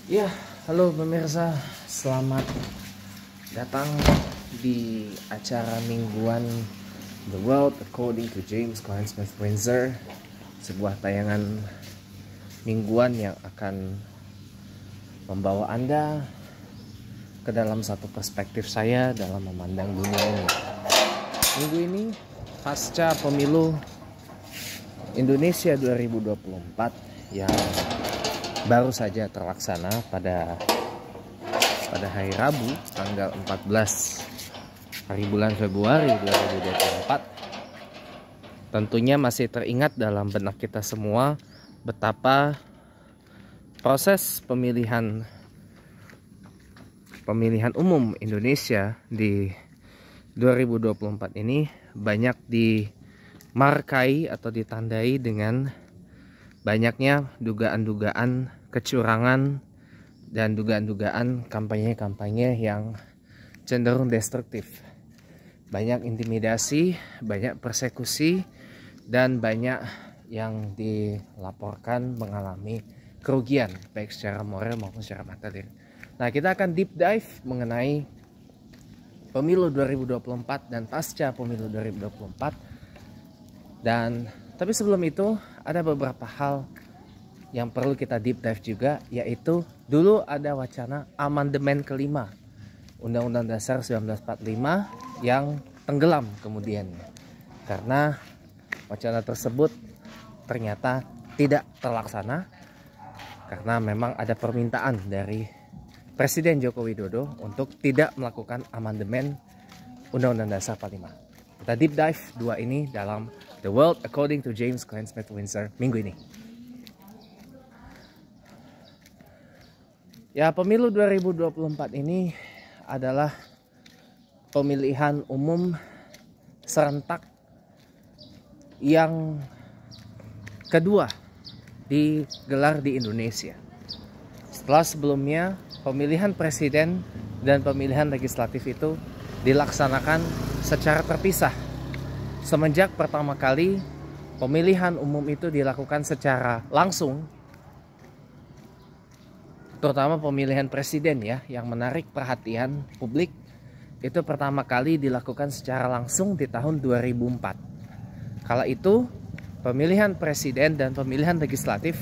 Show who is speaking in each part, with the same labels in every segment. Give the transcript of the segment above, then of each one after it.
Speaker 1: Ya, halo pemirsa, selamat datang di acara mingguan The World According to James Cline Smith Windsor, sebuah tayangan mingguan yang akan membawa Anda ke dalam satu perspektif saya dalam memandang dunia ini. Minggu ini pasca pemilu Indonesia 2024 yang baru saja terlaksana pada hari Rabu tanggal 14 hari bulan Februari 2024. Tentunya masih teringat dalam benak kita semua betapa proses pemilihan umum Indonesia di 2024 ini banyak dimarkai atau ditandai dengan banyaknya dugaan-dugaan kecurangan dan dugaan-dugaan kampanye-kampanye yang cenderung destruktif. Banyak intimidasi, banyak persekusi, dan banyak yang dilaporkan mengalami kerugian baik secara moral maupun secara materi. Nah, kita akan deep dive mengenai pemilu 2024 dan pasca pemilu 2024. Tapi sebelum itu ada beberapa hal yang perlu kita deep dive juga, yaitu dulu ada wacana amandemen kelima Undang-Undang Dasar 1945 yang tenggelam kemudian karena wacana tersebut ternyata tidak terlaksana karena memang ada permintaan dari Presiden Joko Widodo untuk tidak melakukan amandemen Undang-Undang Dasar 45. Kita deep dive dua ini dalam The World According to James Cline Smith Windsor minggu ini. Ya, pemilu 2024 ini adalah pemilihan umum serentak yang kedua digelar di Indonesia. Setelah sebelumnya pemilihan presiden dan pemilihan legislatif itu dilaksanakan secara terpisah. Semenjak pertama kali pemilihan umum itu dilakukan secara langsung, terutama pemilihan presiden ya, yang menarik perhatian publik, itu pertama kali dilakukan secara langsung di tahun 2004. Kala itu pemilihan presiden dan pemilihan legislatif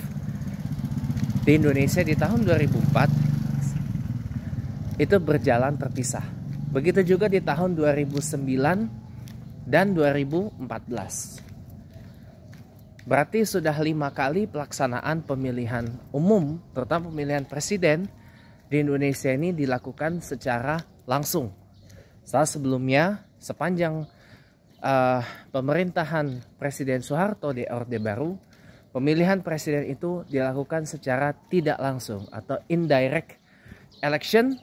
Speaker 1: di Indonesia di tahun 2004 itu berjalan terpisah. Begitu juga di tahun 2009 dan 2014. Berarti sudah 5 kali pelaksanaan pemilihan umum, terutama pemilihan presiden di Indonesia ini dilakukan secara langsung. Setelah sebelumnya, sepanjang pemerintahan Presiden Soeharto di Orde Baru, pemilihan presiden itu dilakukan secara tidak langsung atau indirect election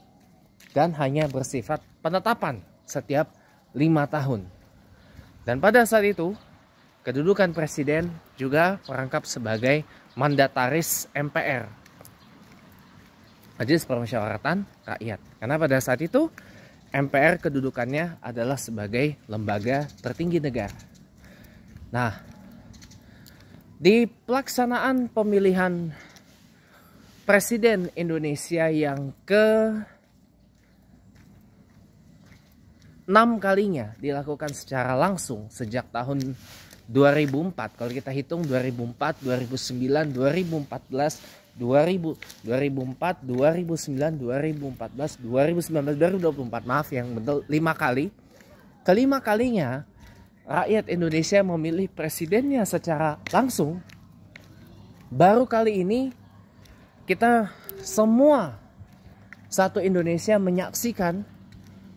Speaker 1: dan hanya bersifat penetapan setiap 5 tahun. Dan pada saat itu, kedudukan presiden juga merangkap sebagai mandataris MPR, Majelis Permusyawaratan Rakyat. Karena pada saat itu, MPR kedudukannya adalah sebagai lembaga tertinggi negara. Nah, di pelaksanaan pemilihan presiden Indonesia yang ke-6 kalinya dilakukan secara langsung sejak tahun 2004. Kalau kita hitung 2004, 2009, 2014, 2004, 2009, 2014, 2019, 2024. Maaf yang betul 5 kali. Kelima kalinya rakyat Indonesia memilih presidennya secara langsung. Baru kali ini kita semua satu Indonesia menyaksikan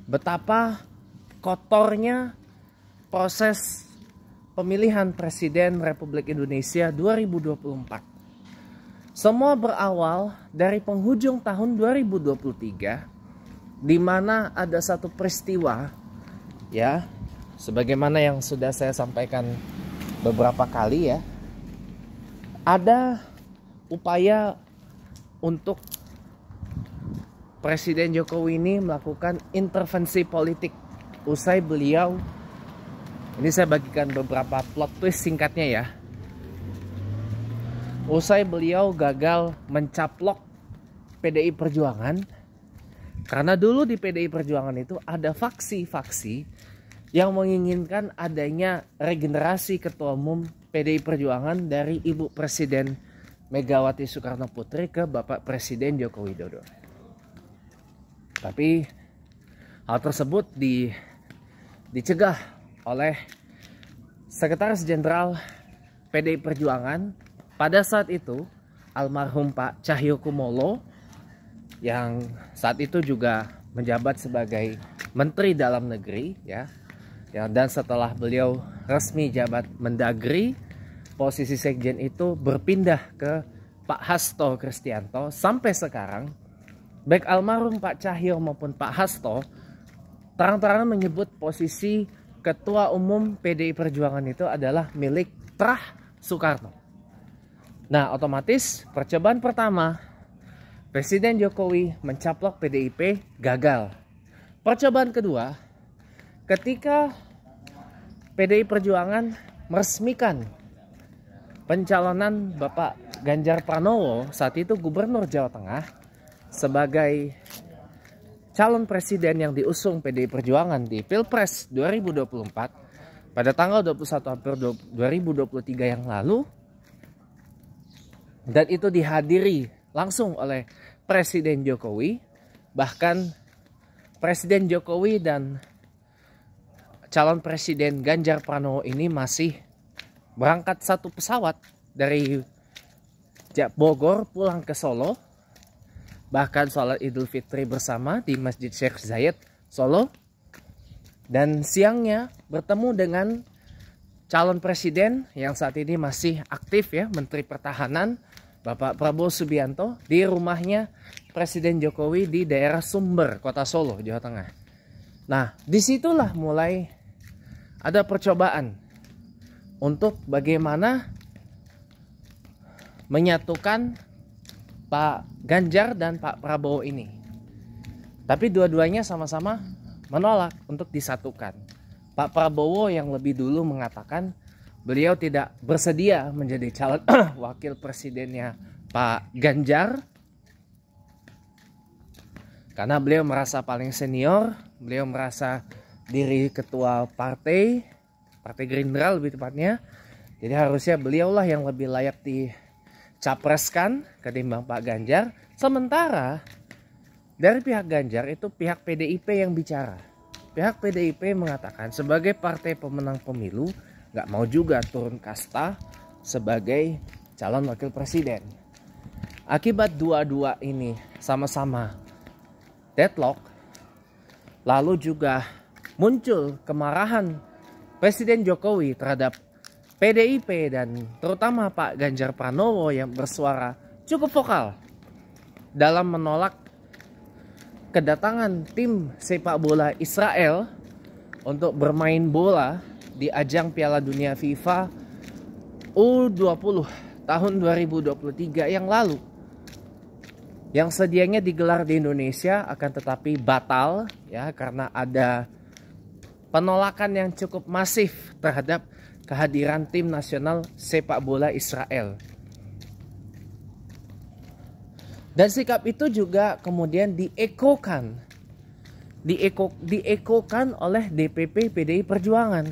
Speaker 1: betapa kotornya proses pemilihan presiden Republik Indonesia 2024. Semua berawal dari penghujung tahun 2023, di mana ada satu peristiwa, ya, sebagaimana yang sudah saya sampaikan beberapa kali ya, ada upaya untuk Presiden Jokowi ini melakukan intervensi politik usai beliau, ini saya bagikan beberapa plot twist singkatnya ya, usai beliau gagal mencaplok PDI Perjuangan karena dulu di PDI Perjuangan itu ada faksi-faksi yang menginginkan adanya regenerasi ketua umum PDI Perjuangan dari Ibu Presiden Megawati Soekarno Putri ke Bapak Presiden Joko Widodo. Tapi hal tersebut dicegah oleh Sekretaris Jenderal PDI Perjuangan pada saat itu, almarhum Pak Cahyokumolo, yang saat itu juga menjabat sebagai Menteri Dalam Negeri, ya, dan setelah beliau resmi jabat Mendagri, posisi Sekjen itu berpindah ke Pak Hasto Kristianto. Sampai sekarang baik almarhum Pak Cahyo maupun Pak Hasto terang-terangan menyebut posisi Ketua Umum PDI Perjuangan itu adalah milik Trah Soekarno. Nah, otomatis percobaan pertama Presiden Jokowi mencaplok PDIP gagal. Percobaan kedua, ketika PDI Perjuangan meresmikan pencalonan Bapak Ganjar Pranowo, saat itu Gubernur Jawa Tengah, sebagai calon presiden yang diusung PDI Perjuangan di Pilpres 2024 pada tanggal 21 April 2023 yang lalu, dan itu dihadiri langsung oleh Presiden Jokowi. Bahkan Presiden Jokowi dan calon presiden Ganjar Pranowo ini masih berangkat satu pesawat dari Bogor pulang ke Solo. Bahkan sholat Idul Fitri bersama di Masjid Syekh Zayed Solo. Dan siangnya bertemu dengan calon presiden yang saat ini masih aktif, ya, Menteri Pertahanan Bapak Prabowo Subianto, di rumahnya Presiden Jokowi di daerah Sumber, Kota Solo, Jawa Tengah. Nah, disitulah mulai ada percobaan untuk bagaimana menyatukan Pak Ganjar dan Pak Prabowo ini. Tapi dua-duanya sama-sama menolak untuk disatukan. Pak Prabowo yang lebih dulu mengatakan beliau tidak bersedia menjadi calon wakil presidennya Pak Ganjar karena beliau merasa paling senior, beliau merasa diri ketua partai Gerindra lebih tepatnya. Jadi harusnya beliaulah yang lebih layak dicapreskan ketimbang Pak Ganjar. Sementara dari pihak Ganjar itu pihak PDIP yang bicara. Pihak PDIP mengatakan sebagai partai pemenang pemilu nggak mau juga turun kasta sebagai calon wakil presiden. Akibat dua-dua ini sama-sama deadlock, lalu juga muncul kemarahan Presiden Jokowi terhadap PDIP dan terutama Pak Ganjar Pranowo yang bersuara cukup vokal dalam menolak kedatangan tim sepak bola Israel untuk bermain bola di ajang Piala Dunia FIFA U20 tahun 2023 yang lalu, yang sedianya digelar di Indonesia akan tetapi batal, ya, karena ada penolakan yang cukup masif terhadap kehadiran tim nasional sepak bola Israel. Dan sikap itu juga kemudian diekokan oleh DPP PDI Perjuangan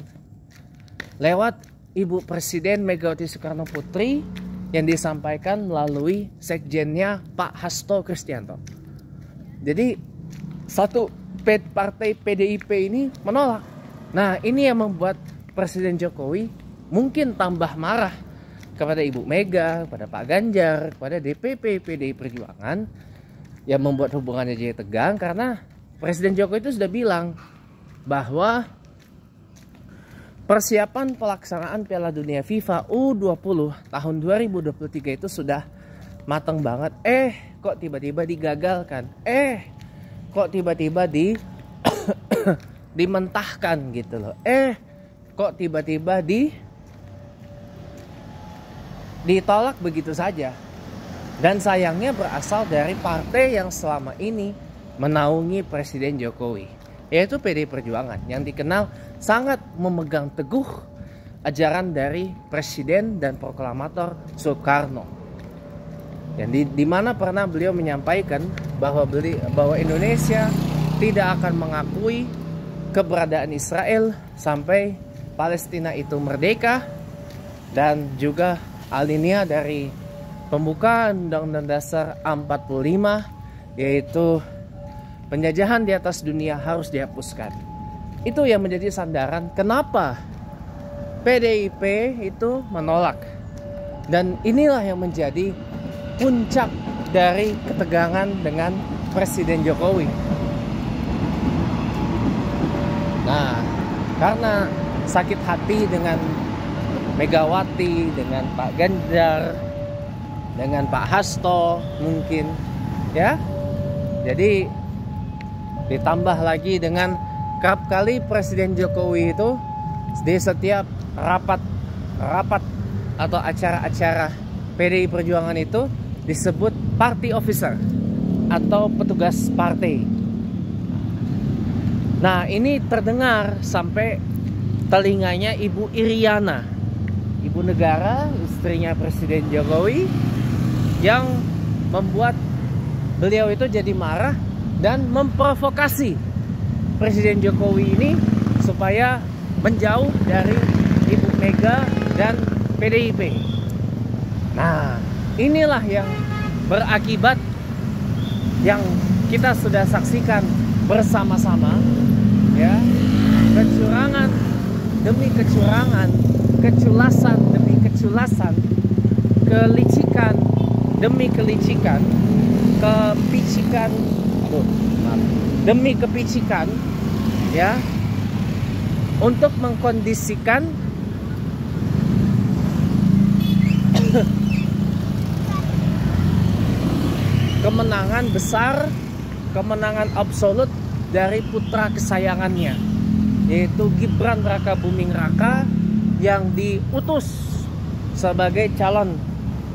Speaker 1: lewat Ibu Presiden Megawati Soekarno Putri yang disampaikan melalui sekjennya Pak Hasto Kristianto. Jadi satu partai PDIP ini menolak. Nah, ini yang membuat Presiden Jokowi mungkin tambah marah kepada Ibu Mega, kepada Pak Ganjar, kepada DPP PDI Perjuangan, yang membuat hubungannya jadi tegang karena Presiden Jokowi itu sudah bilang bahwa persiapan pelaksanaan Piala Dunia FIFA U20 tahun 2023 itu sudah matang banget. Kok tiba-tiba digagalkan? Kok tiba-tiba dimentahkan gitu loh. Kok tiba-tiba ditolak begitu saja. Dan sayangnya berasal dari partai yang selama ini menaungi Presiden Jokowi, yaitu PDI Perjuangan, yang dikenal sangat memegang teguh ajaran dari Presiden dan Proklamator Soekarno. di mana pernah beliau menyampaikan bahwa Indonesia tidak akan mengakui keberadaan Israel sampai Palestina itu merdeka, dan juga alinea dari pembukaan Undang-Undang Dasar 45, yaitu penjajahan di atas dunia harus dihapuskan. Itu yang menjadi sandaran kenapa PDIP itu menolak. Dan inilah yang menjadi puncak dari ketegangan dengan Presiden Jokowi. Nah, karena sakit hati dengan Megawati, dengan Pak Ganjar, dengan Pak Hasto mungkin, ya. Jadi ditambah lagi dengan kerap kali Presiden Jokowi itu di setiap rapat atau acara-acara PDI Perjuangan itu disebut party officer atau petugas partai. Nah, ini terdengar sampai telinganya Ibu Iriana, ibu negara, istrinya Presiden Jokowi, yang membuat beliau itu jadi marah dan memprovokasi Presiden Jokowi ini supaya menjauh dari Ibu Mega dan PDIP. Nah, inilah yang berakibat yang kita sudah saksikan bersama-sama, ya. Kecurangan demi kecurangan, keculasan demi keculasan, kelicikan demi kelicikan, kepicikan, demi kepicikan, ya, untuk mengkondisikan kemenangan besar, kemenangan absolut dari putra kesayangannya, yaitu Gibran Rakabuming Raka, yang diutus sebagai calon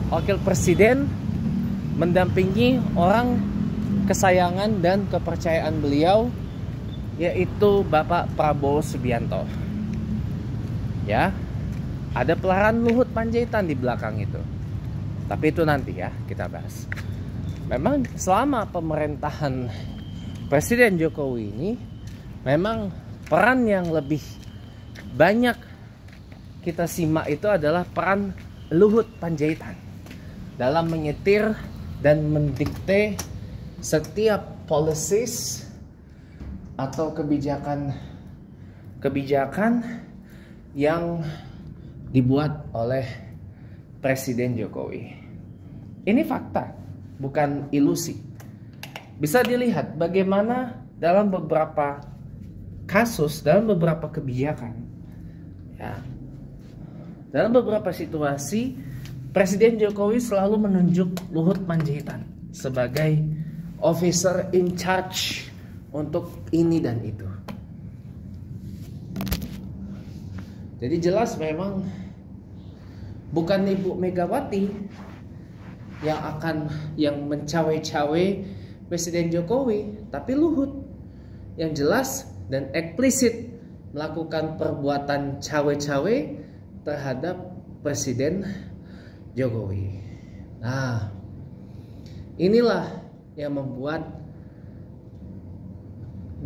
Speaker 1: wakil presiden mendampingi orang kesayangan dan kepercayaan beliau, yaitu Bapak Prabowo Subianto. Ya, ada pelaran Luhut Panjaitan di belakang itu. Tapi itu nanti ya kita bahas. Memang selama pemerintahan Presiden Jokowi ini, memang peran yang lebih banyak kita simak itu adalah peran Luhut Panjaitan dalam menyetir dan mendikte setiap policies atau kebijakan yang dibuat oleh Presiden Jokowi. Ini fakta, bukan ilusi. Bisa dilihat bagaimana dalam beberapa kasus, dalam beberapa kebijakan, ya, dalam beberapa situasi Presiden Jokowi selalu menunjuk Luhut Panjaitan sebagai officer in charge untuk ini dan itu. Jadi jelas memang bukan Ibu Megawati yang mencawe-cawe Presiden Jokowi, tapi Luhut yang jelas dan eksplisit melakukan perbuatan cawe-cawe terhadap Presiden Jokowi. Nah, inilah yang membuat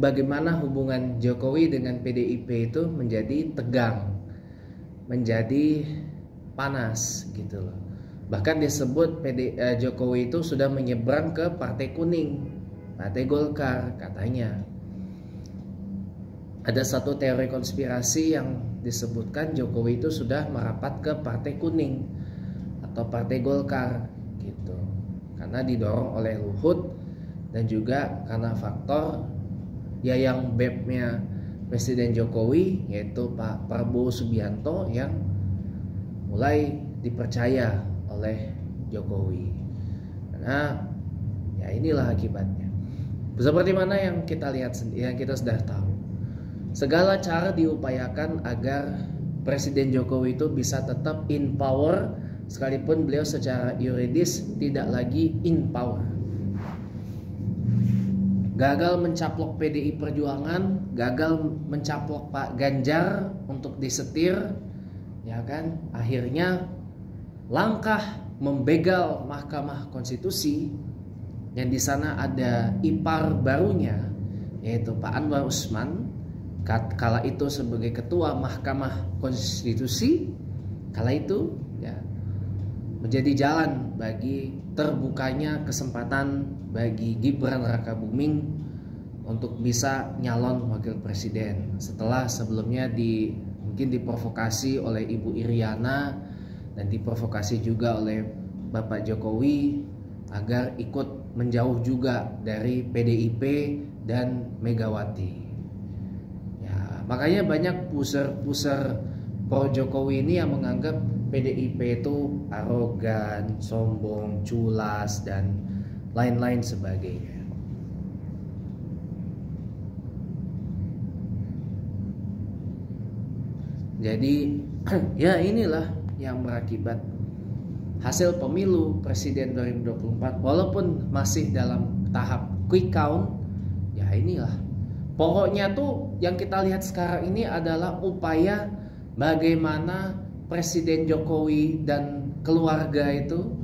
Speaker 1: bagaimana hubungan Jokowi dengan PDIP itu menjadi tegang, menjadi panas gitu loh. Bahkan disebut Jokowi itu sudah menyeberang ke Partai Kuning, Partai Golkar katanya. Ada satu teori konspirasi yang disebutkan Jokowi itu sudah merapat ke Partai Kuning atau Partai Golkar gitu. Karena didorong oleh Luhut dan juga karena faktor ya yang BEP-nya Presiden Jokowi, yaitu Pak Prabowo Subianto, yang mulai dipercaya oleh Jokowi. Karena ya inilah akibatnya. Seperti mana yang kita lihat, yang kita sudah tahu. Segala cara diupayakan agar Presiden Jokowi itu bisa tetap in power, sekalipun beliau secara yuridis tidak lagi in power. Gagal mencaplok PDI Perjuangan, gagal mencaplok Pak Ganjar untuk disetir, ya kan? Akhirnya langkah membegal Mahkamah Konstitusi, yang di sana ada ipar barunya yaitu Pak Anwar Usman, kala itu sebagai ketua Mahkamah Konstitusi, kala itu ya menjadi jalan bagi terbukanya kesempatan bagi Gibran Rakabuming untuk bisa nyalon wakil presiden setelah sebelumnya mungkin diprovokasi oleh Ibu Iriana dan diprovokasi juga oleh Bapak Jokowi agar ikut menjauh juga dari PDIP dan Megawati. Ya, makanya banyak puser-puser pro Jokowi ini yang menganggap PDIP itu arogan, sombong, culas, dan lain-lain sebagainya. Jadi ya inilah yang berakibat hasil pemilu presiden 2024 walaupun masih dalam tahap quick count. Ya inilah pokoknya tuh yang kita lihat sekarang ini adalah upaya bagaimana Presiden Jokowi dan keluarga itu,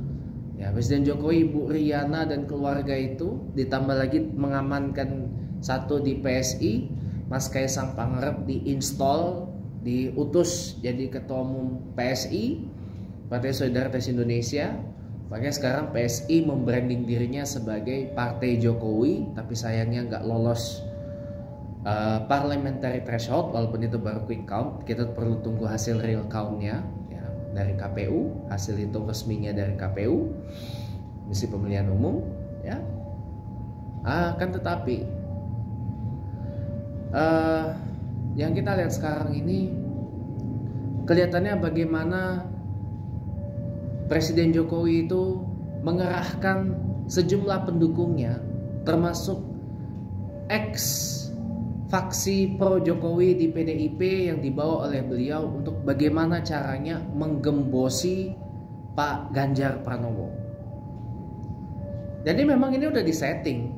Speaker 1: ya Presiden Jokowi, Ibu Riana dan keluarga itu, ditambah lagi mengamankan satu di PSI, Mas Kaisang Pangarep diutus jadi ketua umum PSI, Partai Solidaritas Indonesia. Makanya sekarang PSI membranding dirinya sebagai Partai Jokowi, tapi sayangnya nggak lolos parliamentary threshold, walaupun itu baru quick count. Kita perlu tunggu hasil real countnya ya, dari KPU, hasil hitung resminya dari KPU, Komisi Pemilihan Umum ya. Akan tetapi yang kita lihat sekarang ini kelihatannya bagaimana Presiden Jokowi itu mengerahkan sejumlah pendukungnya, termasuk ex faksi pro Jokowi di PDIP yang dibawa oleh beliau untuk bagaimana caranya menggembosi Pak Ganjar Pranowo. Jadi memang ini udah disetting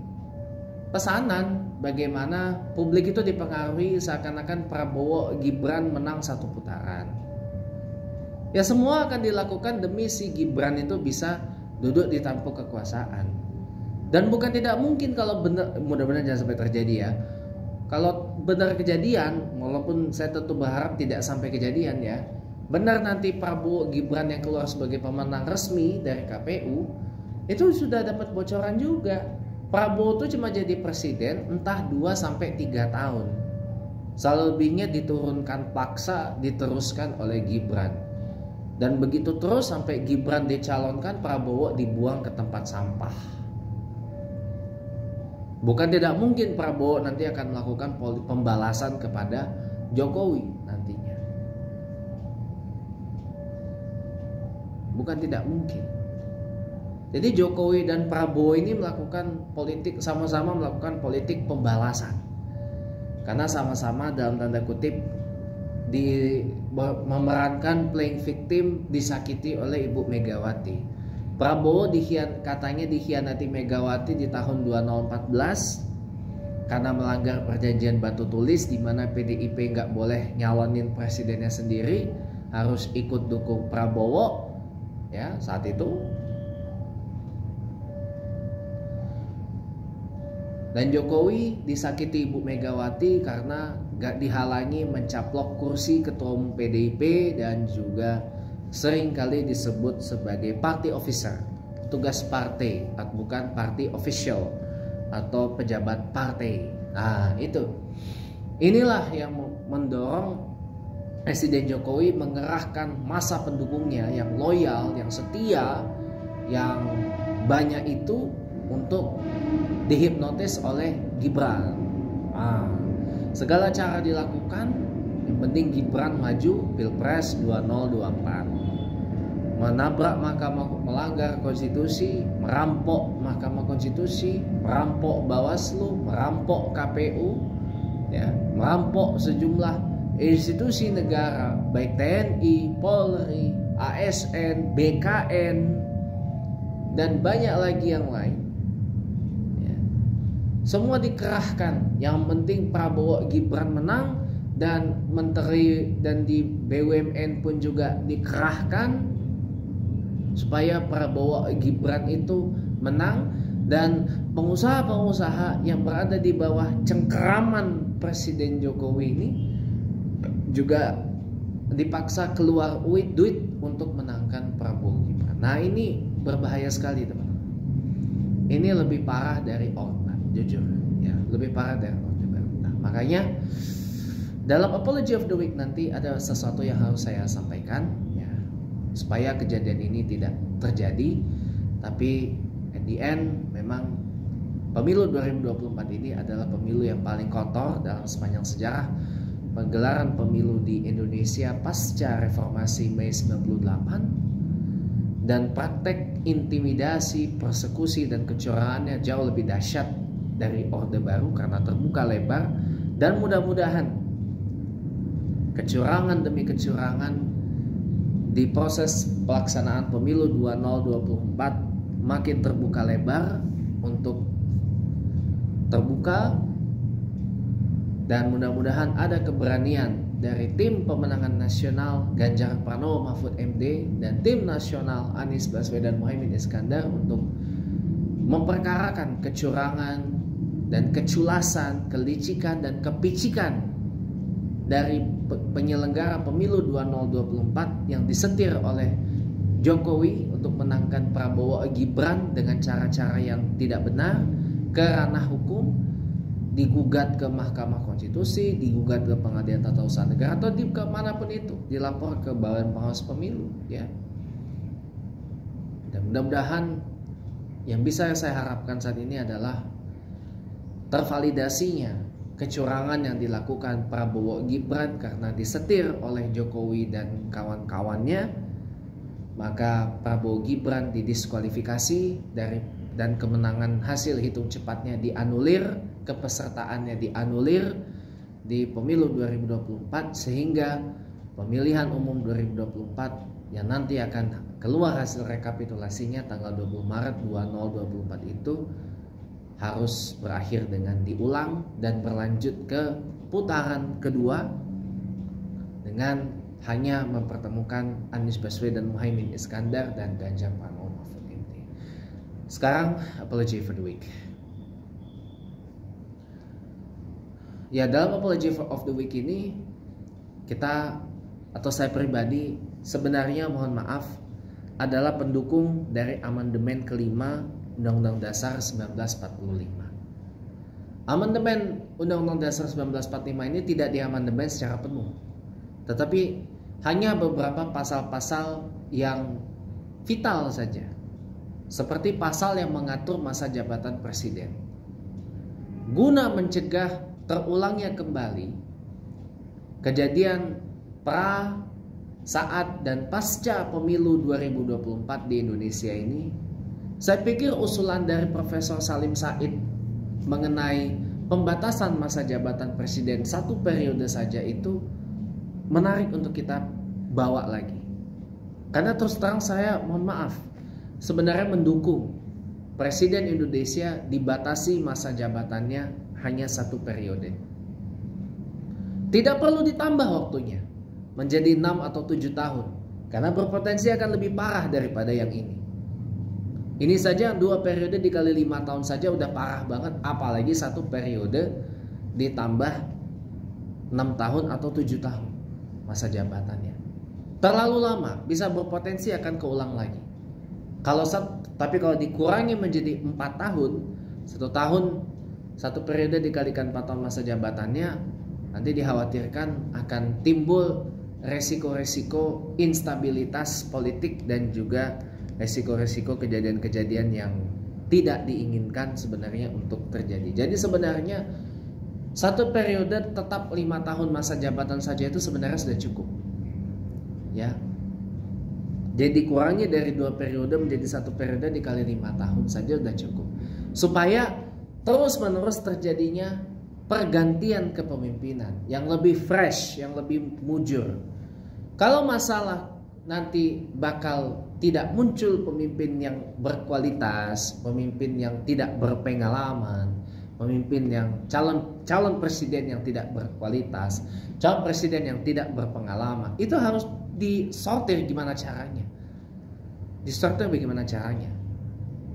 Speaker 1: pesanan bagaimana publik itu dipengaruhi seakan-akan Prabowo Gibran menang satu putaran. Ya semua akan dilakukan demi si Gibran itu bisa duduk di tampuk kekuasaan. Dan bukan tidak mungkin kalau benar, mudah-mudahan jangan sampai terjadi ya. Kalau benar kejadian, walaupun saya tentu berharap tidak sampai kejadian ya, benar nanti Prabowo Gibran yang keluar sebagai pemenang resmi dari KPU, itu sudah dapat bocoran juga. Prabowo itu cuma jadi presiden entah 2-3 tahun. Selebihnya diturunkan paksa, diteruskan oleh Gibran. Dan begitu terus sampai Gibran dicalonkan, Prabowo dibuang ke tempat sampah. Bukan tidak mungkin Prabowo nanti akan melakukan pembalasan kepada Jokowi nantinya. Bukan tidak mungkin. Jadi Jokowi dan Prabowo ini melakukan politik, sama-sama melakukan politik pembalasan. Karena sama-sama dalam tanda kutip memerankan playing victim, disakiti oleh Ibu Megawati. Prabowo katanya dikhianati Megawati di tahun 2014 karena melanggar perjanjian batu tulis di mana PDIP nggak boleh nyalonin presidennya sendiri, harus ikut dukung Prabowo ya saat itu. Dan Jokowi disakiti Ibu Megawati karena gak dihalangi mencaplok kursi ketua umum PDIP dan juga sering kali disebut sebagai party officer, tugas partai, bukan party official atau pejabat partai. Nah itu, inilah yang mendorong Presiden Jokowi mengerahkan masa pendukungnya yang loyal, yang setia, yang banyak itu untuk dihipnotis oleh Gibran. Segala cara dilakukan, yang penting Gibran maju Pilpres 2024. Menabrak melanggar konstitusi, merampok Mahkamah Konstitusi, merampok Bawaslu, merampok KPU, ya, merampok sejumlah institusi negara, baik TNI, Polri, ASN, BKN, dan banyak lagi yang lain. Semua dikerahkan. Yang penting Prabowo Gibran menang, dan menteri dan di BUMN pun juga dikerahkan supaya Prabowo Gibran itu menang, dan pengusaha-pengusaha yang berada di bawah cengkeraman Presiden Jokowi ini juga dipaksa keluar duit untuk menangkan Prabowo Gibran. Nah, ini berbahaya sekali, teman-teman. Ini lebih parah dari Orde, jujur ya, lebih parah dari Orde Baru. Nah, makanya dalam Apology of the Week nanti ada sesuatu yang harus saya sampaikan ya, supaya kejadian ini tidak terjadi. Tapi at the end memang pemilu 2024 ini adalah pemilu yang paling kotor dalam sepanjang sejarah penggelaran pemilu di Indonesia pasca reformasi Mei 98, dan praktek intimidasi, persekusi dan kecurangannya jauh lebih dahsyat dari Orde Baru karena terbuka lebar. Dan mudah-mudahan kecurangan demi kecurangan di proses pelaksanaan pemilu 2024 makin terbuka lebar untuk terbuka, dan mudah-mudahan ada keberanian dari tim pemenangan nasional Ganjar Pranowo Mahfud MD dan tim nasional Anies Baswedan Muhaimin Iskandar untuk memperkarakan kecurangan dan keculasan, kelicikan dan kepicikan dari penyelenggara pemilu 2024 yang disetir oleh Jokowi untuk menangkan Prabowo Gibran dengan cara-cara yang tidak benar ke ranah hukum, digugat ke Mahkamah Konstitusi, digugat ke Pengadilan Tata Usaha Negara, atau di kemanapun itu, dilapor ke Badan Pengawas Pemilu ya. Dan mudah-mudahan yang bisa saya harapkan saat ini adalah tervalidasinya kecurangan yang dilakukan Prabowo Gibran karena disetir oleh Jokowi dan kawan-kawannya. Maka Prabowo Gibran didiskualifikasi dan kemenangan hasil hitung cepatnya dianulir, kepesertaannya dianulir di pemilu 2024, sehingga pemilihan umum 2024 yang nanti akan keluar hasil rekapitulasinya tanggal 20 Maret 2024 itu harus berakhir dengan diulang dan berlanjut ke putaran kedua dengan hanya mempertemukan Anies Baswedan Muhaimin Iskandar dan Ganjar Pranowo Mahfud MD. Sekarang Apology for the Week. Ya, dalam Apology of the Week ini kita, atau saya pribadi, sebenarnya mohon maaf adalah pendukung dari amandemen kelima Undang-Undang Dasar 1945. Amandemen Undang-Undang Dasar 1945 ini tidak diamandemen secara penuh, tetapi hanya beberapa pasal-pasal yang vital saja, seperti pasal yang mengatur masa jabatan presiden, guna mencegah terulangnya kembali kejadian pra, saat, dan pasca pemilu 2024 di Indonesia ini. Saya pikir usulan dari Profesor Salim Said mengenai pembatasan masa jabatan presiden 1 periode saja itu menarik untuk kita bawa lagi. Karena terus terang saya mohon maaf, sebenarnya mendukung Presiden Indonesia dibatasi masa jabatannya hanya 1 periode. Tidak perlu ditambah waktunya menjadi 6 atau 7 tahun, karena berpotensi akan lebih parah daripada yang ini. Ini saja 2 periode dikali 5 tahun saja udah parah banget, apalagi 1 periode ditambah 6 tahun atau 7 tahun masa jabatannya. Terlalu lama, bisa berpotensi akan keulang lagi. Tapi kalau dikurangi menjadi 4 tahun, 1 tahun 1 periode dikalikan 4 tahun masa jabatannya, nanti dikhawatirkan akan timbul resiko-resiko instabilitas politik dan juga resiko-resiko kejadian-kejadian yang tidak diinginkan sebenarnya untuk terjadi. Jadi sebenarnya 1 periode tetap 5 tahun masa jabatan saja itu sebenarnya sudah cukup. Ya. Jadi dikurangi dari 2 periode menjadi 1 periode dikali 5 tahun saja sudah cukup. Supaya terus-menerus terjadinya pergantian kepemimpinan yang lebih fresh, yang lebih mujur. Kalau masalah nanti bakal tidak muncul pemimpin yang berkualitas, pemimpin yang tidak berpengalaman, pemimpin yang calon presiden yang tidak berkualitas, calon presiden yang tidak berpengalaman, itu harus disortir gimana caranya. Distruktur bagaimana caranya?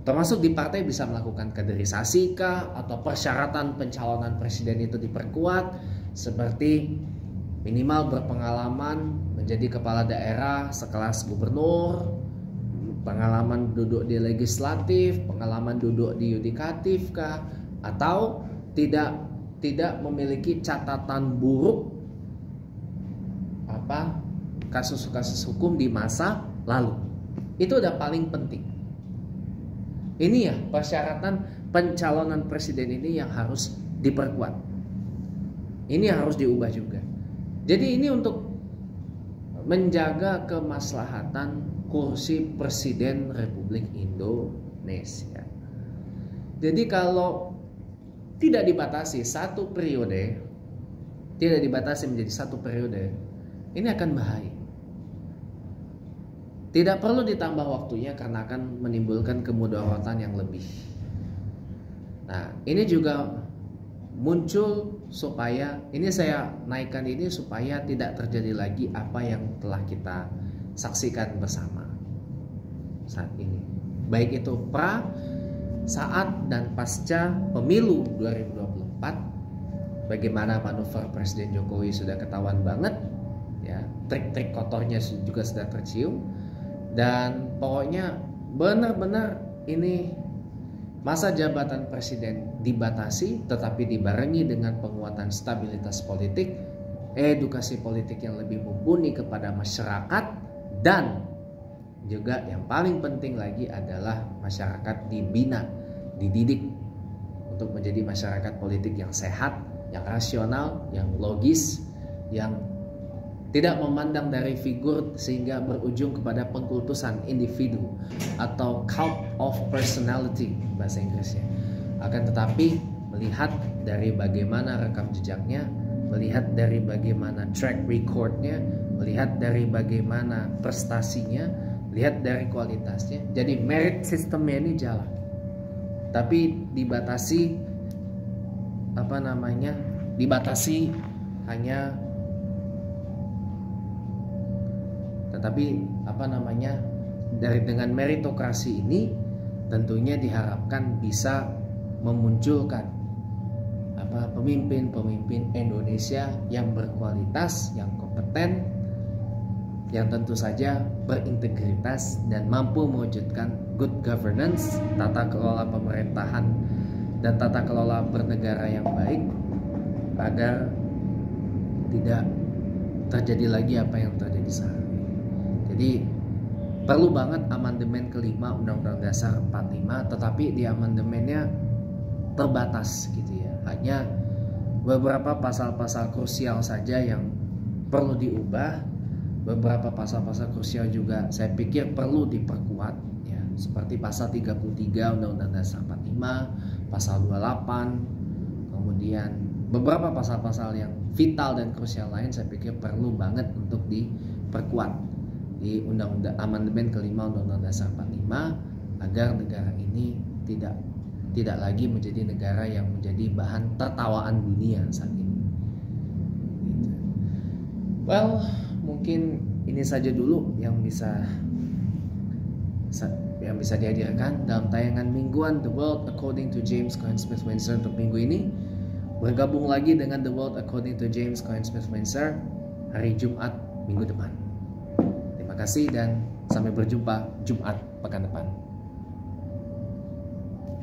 Speaker 1: Termasuk di partai bisa melakukan kaderisasi kah, atau persyaratan pencalonan presiden itu diperkuat, seperti minimal berpengalaman menjadi kepala daerah sekelas gubernur, pengalaman duduk di legislatif, pengalaman duduk di yudikatif kah, atau tidak memiliki catatan buruk kasus-kasus hukum di masa lalu. Itu udah paling penting. Ini ya persyaratan pencalonan presiden ini yang harus diperkuat. Ini yang harus diubah juga. Jadi ini untuk menjaga kemaslahatan kursi presiden Republik Indonesia. Jadi kalau tidak dibatasi satu periode, tidak dibatasi menjadi satu periode, ini akan bahaya. Tidak perlu ditambah waktunya karena akan menimbulkan kemudaratan yang lebih. Nah, ini juga muncul supaya, ini saya naikkan ini supaya tidak terjadi lagi apa yang telah kita saksikan bersama saat ini. Baik itu pra, saat, dan pasca pemilu 2024. Bagaimana manuver Presiden Jokowi sudah ketahuan banget, ya, trik-trik kotornya juga sudah tercium. Dan pokoknya benar-benar ini masa jabatan presiden dibatasi, tetapi dibarengi dengan penguatan stabilitas politik, edukasi politik yang lebih mumpuni kepada masyarakat, dan juga yang paling penting lagi adalah masyarakat dibina, dididik untuk menjadi masyarakat politik yang sehat, yang rasional, yang logis, yang tidak memandang dari figur sehingga berujung kepada pengkultusan individu atau cult of personality bahasa Inggrisnya. Akan tetapi melihat dari bagaimana rekam jejaknya, melihat dari bagaimana track recordnya, melihat dari bagaimana prestasinya, lihat dari kualitasnya. Jadi merit sistemnya ini jalan. Tapi dibatasi hanya dengan meritokrasi ini tentunya diharapkan bisa memunculkan pemimpin-pemimpin Indonesia yang berkualitas, yang kompeten, yang tentu saja berintegritas dan mampu mewujudkan good governance, tata kelola pemerintahan dan tata kelola bernegara yang baik, agar tidak terjadi lagi apa yang terjadi saat ini. Jadi perlu banget amandemen kelima Undang-Undang Dasar 45, tetapi di amandemennya terbatas gitu ya. Hanya beberapa pasal-pasal krusial saja yang perlu diubah. Beberapa pasal-pasal krusial juga saya pikir perlu diperkuat ya, seperti pasal 33 Undang-Undang Dasar 45, pasal 28, kemudian beberapa pasal-pasal yang vital dan krusial lain saya pikir perlu banget untuk diperkuat di Undang-Undang amandemen kelima Undang-Undang Dasar 45 agar negara ini tidak lagi menjadi negara yang menjadi bahan tertawaan dunia saat ini. Well, mungkin ini saja dulu yang bisa dihadirkan dalam tayangan mingguan The World According to James Cohen Smith Windsor untuk minggu ini. Bergabung lagi dengan The World According to James Cohen Smith Windsor hari Jumat minggu depan. Terima kasih dan sampai berjumpa Jumat pekan depan.